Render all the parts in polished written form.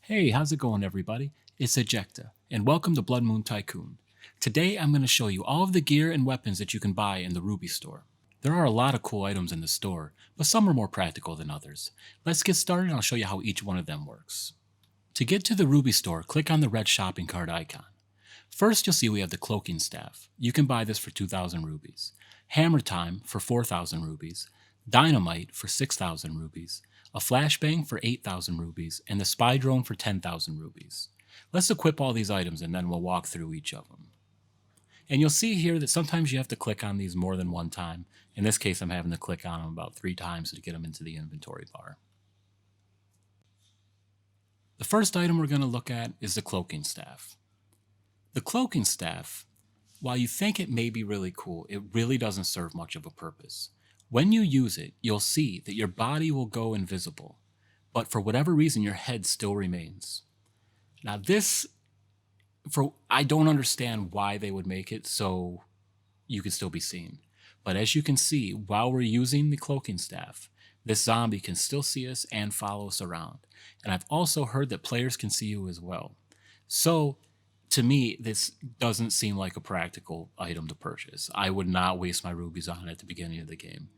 Hey, how's it going, everybody? It's Ejecta, and welcome to Blood Moon Tycoon. Today, I'm going to show you all of the gear and weapons that you can buy in the Ruby store. There are a lot of cool items in the store, but some are more practical than others. Let's get started and I'll show you how each one of them works. To get to the Ruby store, click on the red shopping cart icon. First, you'll see we have the cloaking staff. You can buy this for 2,000 rubies. Hammer time for 4,000 rubies. Dynamite for 6,000 rubies. A flashbang for 8,000 rubies. And the spy drone for 10,000 rubies. Let's equip all these items and then we'll walk through each of them. And you'll see here that sometimes you have to click on these more than one time. In this case, I'm having to click on them about 3 times to get them into the inventory bar. The first item we're going to look at is the cloaking staff. The cloaking staff, while you think it may be really cool, it really doesn't serve much of a purpose. When you use it, you'll see that your body will go invisible, but for whatever reason, your head still remains. Now I don't understand why they would make it so you can still be seen. But as you can see, while we're using the cloaking staff, this zombie can still see us and follow us around. And I've also heard that players can see you as well. So, to me, this doesn't seem like a practical item to purchase. I would not waste my rubies on it at the beginning of the game.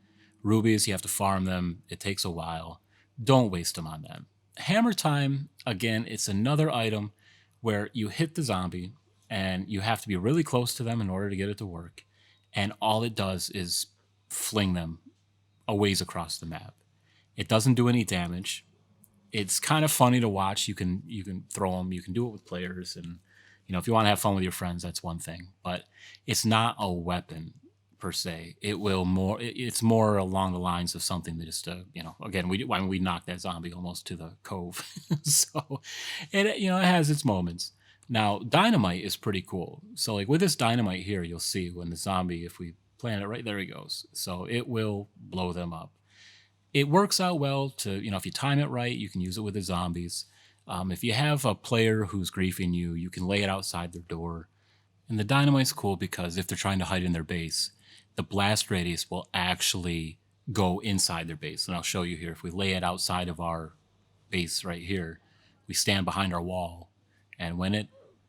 Rubies, you have to farm them. It takes a while. Don't waste them on them. Hammer time, again, it's another item where you hit the zombie and you have to be really close to them in order to get it to work. And all it does is fling them a ways across the map. It doesn't do any damage. It's kind of funny to watch. You can throw them. You can do it with players, and if you want to have fun with your friends, that's one thing. But it's not a weapon per se. It's more along the lines of something that just again we knocked that zombie almost to the cove. So it has its moments. Now dynamite is pretty cool. So like with this dynamite here, you'll see when the zombie, if we plant it right there, he goes. So it will blow them up. It works out well to if you time it right, you can use it with the zombies. If you have a player who's griefing you, you can lay it outside their door. And the dynamite's cool because if they're trying to hide in their base, the blast radius will actually go inside their base. And I'll show you here. If we lay it outside of our base right here, we stand behind our wall. And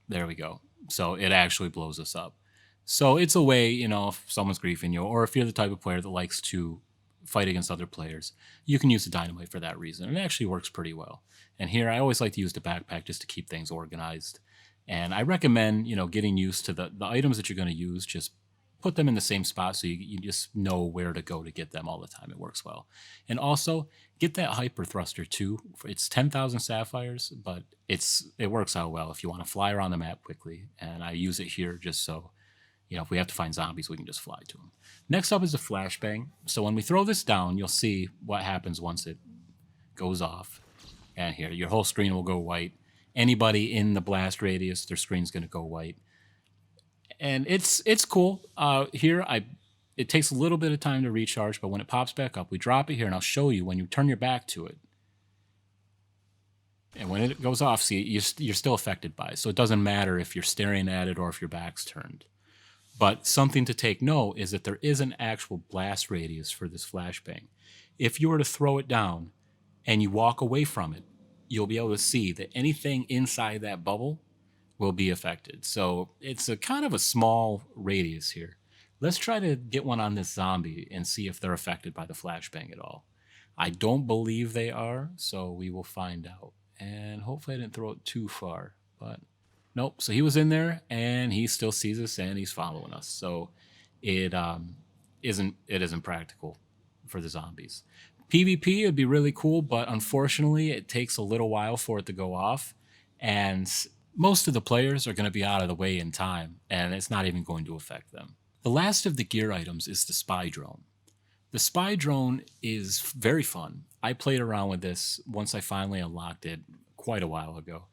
there we go. So it actually blows us up. So it's a way, if someone's griefing you, or if you're the type of player that likes to fight against other players, you can use the dynamite for that reason. It actually works pretty well. And here, I always like to use the backpack just to keep things organized. And I recommend, getting used to the items that you're going to use. Just put them in the same spot so you just know where to go to get them all the time. It works well. And also, get that hyper thruster too. It's 10,000 sapphires, but it works out well if you want to fly around the map quickly. And I use it here just so if we have to find zombies, we can just fly to them. Next up is the flashbang. So when we throw this down, you'll see what happens once it goes off. And here, your whole screen will go white. Anybody in the blast radius, their screen's going to go white. And it's cool. It takes a little bit of time to recharge, but when it pops back up, we drop it here, and I'll show you when you turn your back to it. And when it goes off, see, you're still affected by it. So it doesn't matter if you're staring at it or if your back's turned. But something to take note is that there is an actual blast radius for this flashbang. If you were to throw it down and you walk away from it, you'll be able to see that anything inside that bubble will be affected. So it's a kind of a small radius here. Let's try to get one on this zombie and see if they're affected by the flashbang at all. I don't believe they are, so we will find out. And hopefully I didn't throw it too far, but nope. So he was in there, and he still sees us, and he's following us. So it isn't practical for the zombies. PvP would be really cool, but unfortunately, it takes a little while for it to go off, and most of the players are going to be out of the way in time, and it's not even going to affect them. The last of the gear items is the spy drone. The spy drone is very fun. I played around with this once I finally unlocked it quite a while ago.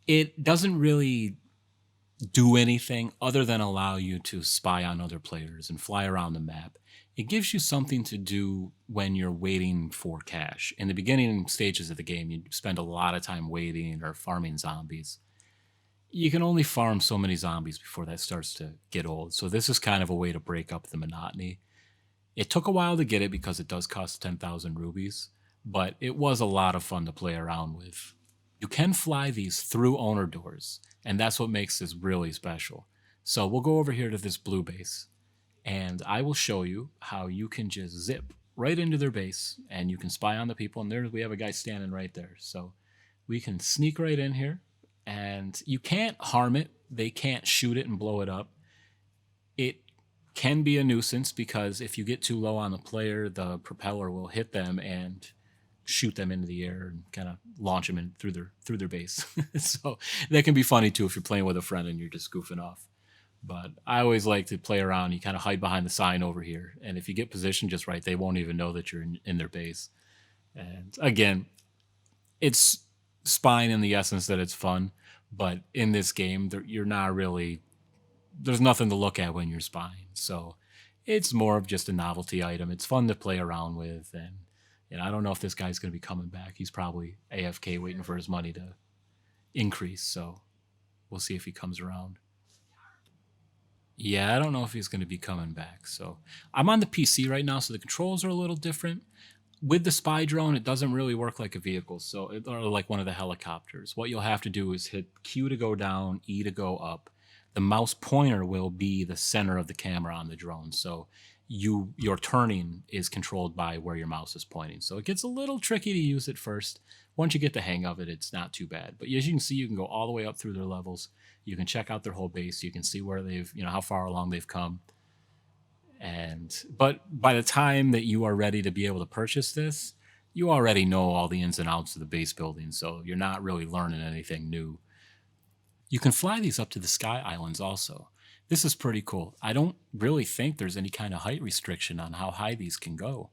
It doesn't really do anything other than allow you to spy on other players and fly around the map. It gives you something to do when you're waiting for cash. In the beginning stages of the game, you spend a lot of time waiting or farming zombies. You can only farm so many zombies before that starts to get old. So this is kind of a way to break up the monotony. It took a while to get it because it does cost 10,000 rubies, but it was a lot of fun to play around with. You can fly these through owner doors, and that's what makes this really special. So we'll go over here to this blue base, and I will show you how you can just zip right into their base, and you can spy on the people. And there we have a guy standing right there. So we can sneak right in here, and you can't harm it. They can't shoot it and blow it up. It can be a nuisance because if you get too low on the player, the propeller will hit them and shoot them into the air and kind of launch them in through their base. So that can be funny too if you're playing with a friend and you're just goofing off. But I always like to play around. You kind of hide behind the sign over here, and if you get positioned just right, they won't even know that you're in their base. And again, it's spying in the essence that it's fun, but in this game, you're not really. There's nothing to look at when you're spying, so it's more of just a novelty item. It's fun to play around with, and I don't know if this guy's going to be coming back. He's probably AFK waiting for his money to increase, so we'll see if he comes around. Yeah, I don't know if he's going to be coming back. So I'm on the PC right now, so the controls are a little different. With the spy drone, it doesn't really work like a vehicle, or like one of the helicopters. What you'll have to do is hit Q to go down, E to go up. The mouse pointer will be the center of the camera on the drone, so your turning is controlled by where your mouse is pointing. So it gets a little tricky to use at first. Once you get the hang of it, it's not too bad. But as you can see, you can go all the way up through their levels. You can check out their whole base. You can see where they've, how far along they've come. But by the time that you are ready to be able to purchase this, you already know all the ins and outs of the base building, so you're not really learning anything new. You can fly these up to the sky islands also. This is pretty cool. I don't really think there's any kind of height restriction on how high these can go.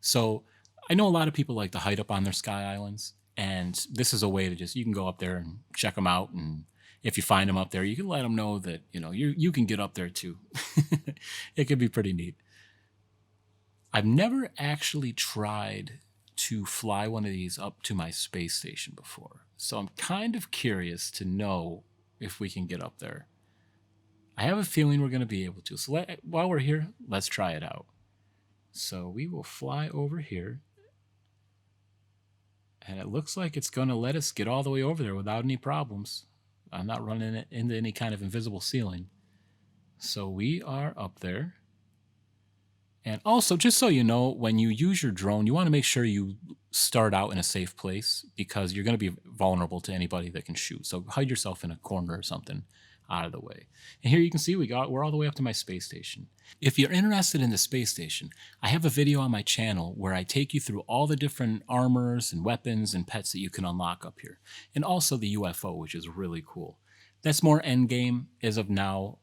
So I know a lot of people like to hide up on their sky islands, and this is a way to you can go up there and check them out, and if you find them up there, you can let them know that, you can get up there too. It could be pretty neat. I've never actually tried to fly one of these up to my space station before, so I'm kind of curious to know if we can get up there. I have a feeling we're going to be able to. So while we're here, let's try it out. So we will fly over here, and it looks like it's going to let us get all the way over there without any problems. I'm not running it into any kind of invisible ceiling. So we are up there. And also, just so you know, when you use your drone, you want to make sure you start out in a safe place because you're going to be vulnerable to anybody that can shoot. So hide yourself in a corner or something out of the way. And here you can see we're all the way up to my space station. If you're interested in the space station, I have a video on my channel where I take you through all the different armors and weapons and pets that you can unlock up here. And also the UFO, which is really cool. That's more endgame. As of now,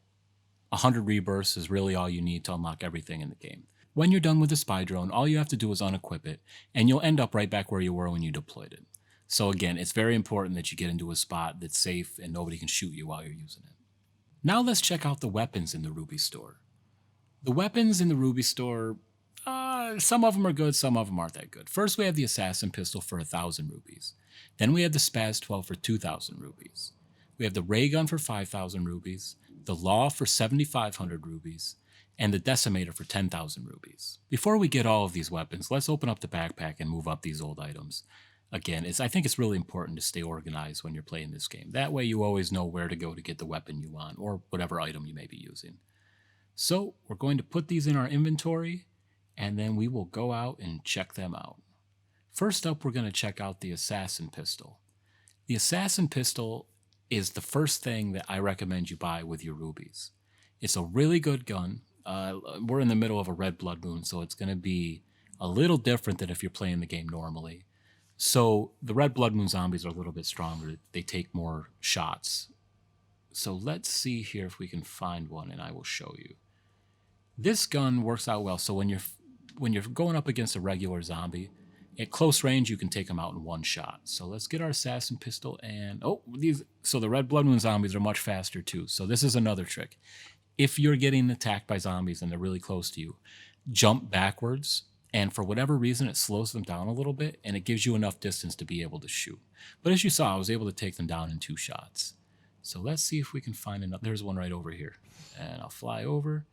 100 rebirths is really all you need to unlock everything in the game. When you're done with the spy drone, all you have to do is unequip it, and you'll end up right back where you were when you deployed it. So again, it's very important that you get into a spot that's safe and nobody can shoot you while you're using it. Now let's check out the weapons in the Ruby store. The weapons in the Ruby store, some of them are good, some of them aren't that good. First, we have the Assassin Pistol for 1,000 rupees. Then we have the Spaz 12 for 2,000 rupees. We have the Ray Gun for 5,000 rupees, the Law for 7,500 rupees, and the Decimator for 10,000 rupees. Before we get all of these weapons, let's open up the backpack and move up these old items. Again, I think it's really important to stay organized when you're playing this game. That way you always know where to go to get the weapon you want, or whatever item you may be using. So we're going to put these in our inventory, and then we will go out and check them out. First up, we're going to check out the Assassin Pistol. The Assassin Pistol is the first thing that I recommend you buy with your rubies. It's a really good gun. We're in the middle of a red Blood Moon, so it's going to be a little different than if you're playing the game normally. So the red Blood Moon zombies are a little bit stronger. They take more shots. So let's see here if we can find one, and I will show you. This gun works out well. So when you're going up against a regular zombie, at close range you can take them out in one shot. So let's get our Assassin Pistol, and so the red Blood Moon zombies are much faster too. So this is another trick. If you're getting attacked by zombies and they're really close to you, jump backwards, and for whatever reason it slows them down a little bit, and it gives you enough distance to be able to shoot. But as you saw, I was able to take them down in 2 shots. So let's see if we can find another. There's one right over here. And I'll fly over,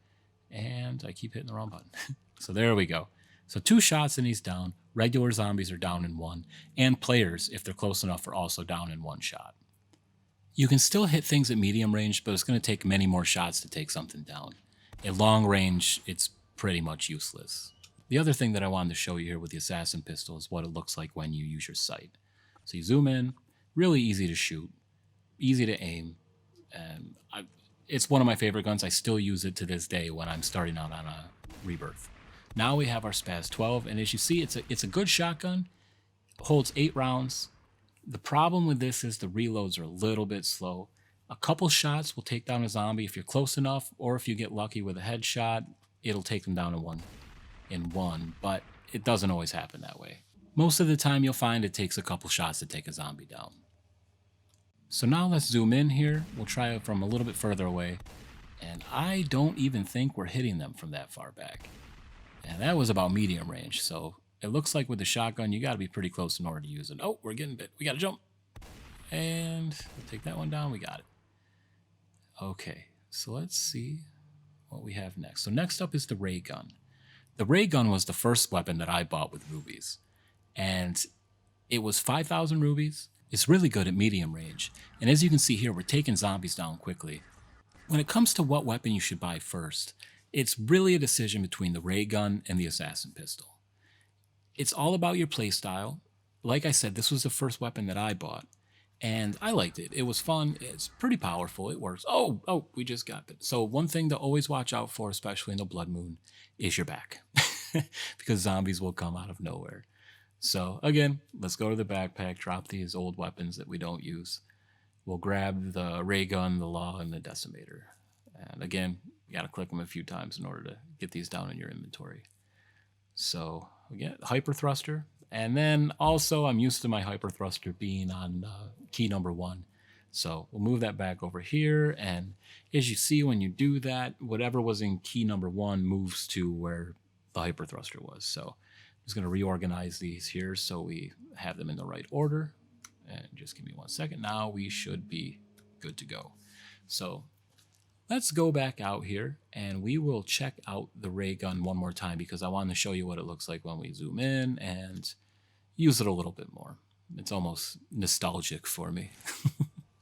and I keep hitting the wrong button. So there we go. So 2 shots and he's down. Regular zombies are down in 1. And players, if they're close enough, are also down in 1 shot. You can still hit things at medium range, but it's going to take many more shots to take something down. At long range, it's pretty much useless. The other thing that I wanted to show you here with the assassin pistol is what it looks like when you use your sight. So you zoom in, really easy to shoot, easy to aim, and it's one of my favorite guns. I still use it to this day when I'm starting out on a rebirth. Now we have our Spaz 12, and as you see, it's a good shotgun. It holds 8 rounds. The problem with this is the reloads are a little bit slow. A couple shots will take down a zombie if you're close enough, or if you get lucky with a headshot, it'll take them down in one, but it doesn't always happen that way. Most of the time you'll find it takes a couple shots to take a zombie down. So now let's zoom in here. We'll try it from a little bit further away, and I don't even think we're hitting them from that far back. And that was about medium range, so it looks like with the shotgun, you got to be pretty close in order to use it. Oh, we're getting bit. We got to jump. And we'll take that one down. We got it. Okay, so let's see what we have next. So next up is the ray gun. The ray gun was the first weapon that I bought with rubies. And it was 5,000 rubies. It's really good at medium range. And as you can see here, we're taking zombies down quickly. When it comes to what weapon you should buy first, it's really a decision between the ray gun and the assassin pistol. It's all about your playstyle. Like I said, this was the first weapon that I bought, and I liked it. It was fun. It's pretty powerful. It works. Oh, we just got it. So one thing to always watch out for, especially in the Blood Moon, is your back, because zombies will come out of nowhere. So again, let's go to the backpack, drop these old weapons that we don't use. We'll grab the ray gun, the law, and the decimator. And again, you got to click them a few times in order to get these down in your inventory. So we get hyper thruster, and then also I'm used to my hyper thruster being on key number 1. So we'll move that back over here, and as you see when you do that, whatever was in key number 1 moves to where the hyper thruster was. So I'm just going to reorganize these here so we have them in the right order. And just give me 1 second. Now we should be good to go. So let's go back out here and we will check out the ray gun one more time, because I want to show you what it looks like when we zoom in and use it a little bit more. It's almost nostalgic for me.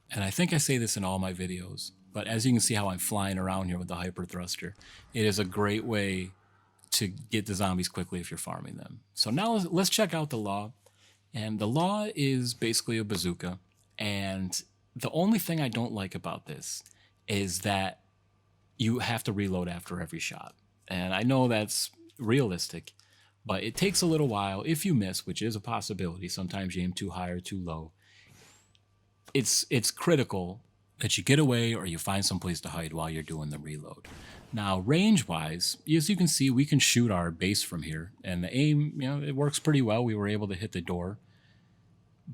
And I think I say this in all my videos, but as you can see how I'm flying around here with the hyper thruster, it is a great way to get the zombies quickly if you're farming them. So now let's check out the law. And the law is basically a bazooka. And the only thing I don't like about this is that you have to reload after every shot. And I know that's realistic, but it takes a little while. If you miss, which is a possibility, sometimes you aim too high or too low, it's critical that you get away or you find some place to hide while you're doing the reload. Now, range-wise, as you can see, we can shoot our base from here, and the aim, it works pretty well. We were able to hit the door.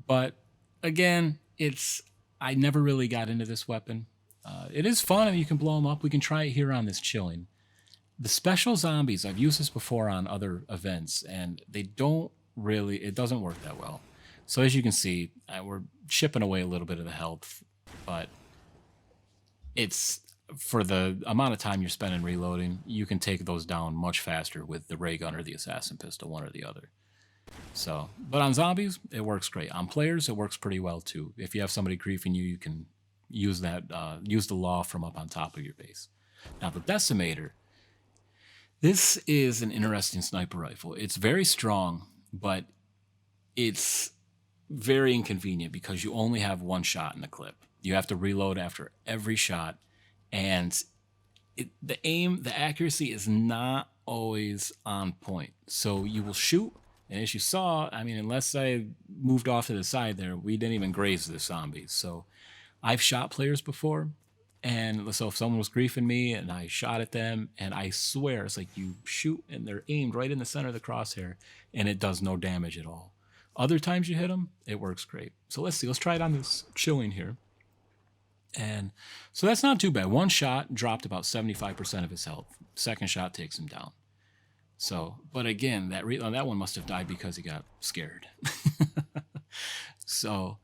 But again, I never really got into this weapon. It is fun and you can blow them up. We can try it here on this chilling. The special zombies, I've used this before on other events, and it doesn't work that well. So as you can see, we're chipping away a little bit of the health, but it's for the amount of time you're spending reloading, you can take those down much faster with the ray gun or the assassin pistol, one or the other. So, but on zombies, it works great. On players, it works pretty well too. If you have somebody griefing you, you can use the law from up on top of your base. Now the decimator, this is an interesting sniper rifle. It's very strong, but it's very inconvenient because you only have 1 shot in the clip. You have to reload after every shot, and the accuracy is not always on point. So you will shoot, and as you saw, unless I moved off to the side there, we didn't even graze the zombies. So I've shot players before, and so if someone was griefing me and I shot at them, and I swear it's like you shoot and they're aimed right in the center of the crosshair and it does no damage at all. Other times you hit them, it works great. So let's see, let's try it on this chilling here. And so that's not too bad. 1 shot dropped about 75% of his health. 2nd shot takes him down. So, but again, that one must have died because he got scared. So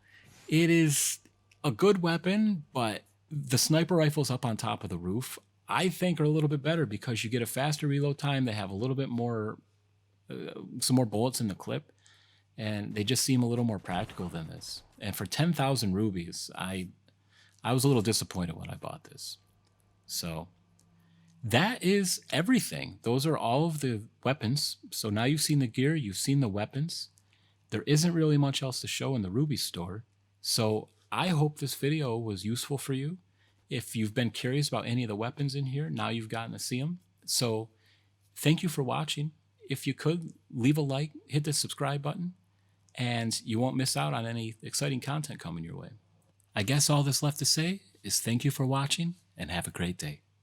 it is a good weapon, but the sniper rifles up on top of the roof, I think, are a little bit better because you get a faster reload time. They have a little bit more some more bullets in the clip, and they just seem a little more practical than this. And for 10,000 rubies, I was a little disappointed when I bought this. So that is everything. Those are all of the weapons. So now you've seen the gear, you've seen the weapons. There isn't really much else to show in the Ruby store. So I hope this video was useful for you. If you've been curious about any of the weapons in here, now you've gotten to see them. So thank you for watching. If you could, leave a like, hit the subscribe button, and you won't miss out on any exciting content coming your way. I guess all that's left to say is thank you for watching, and have a great day.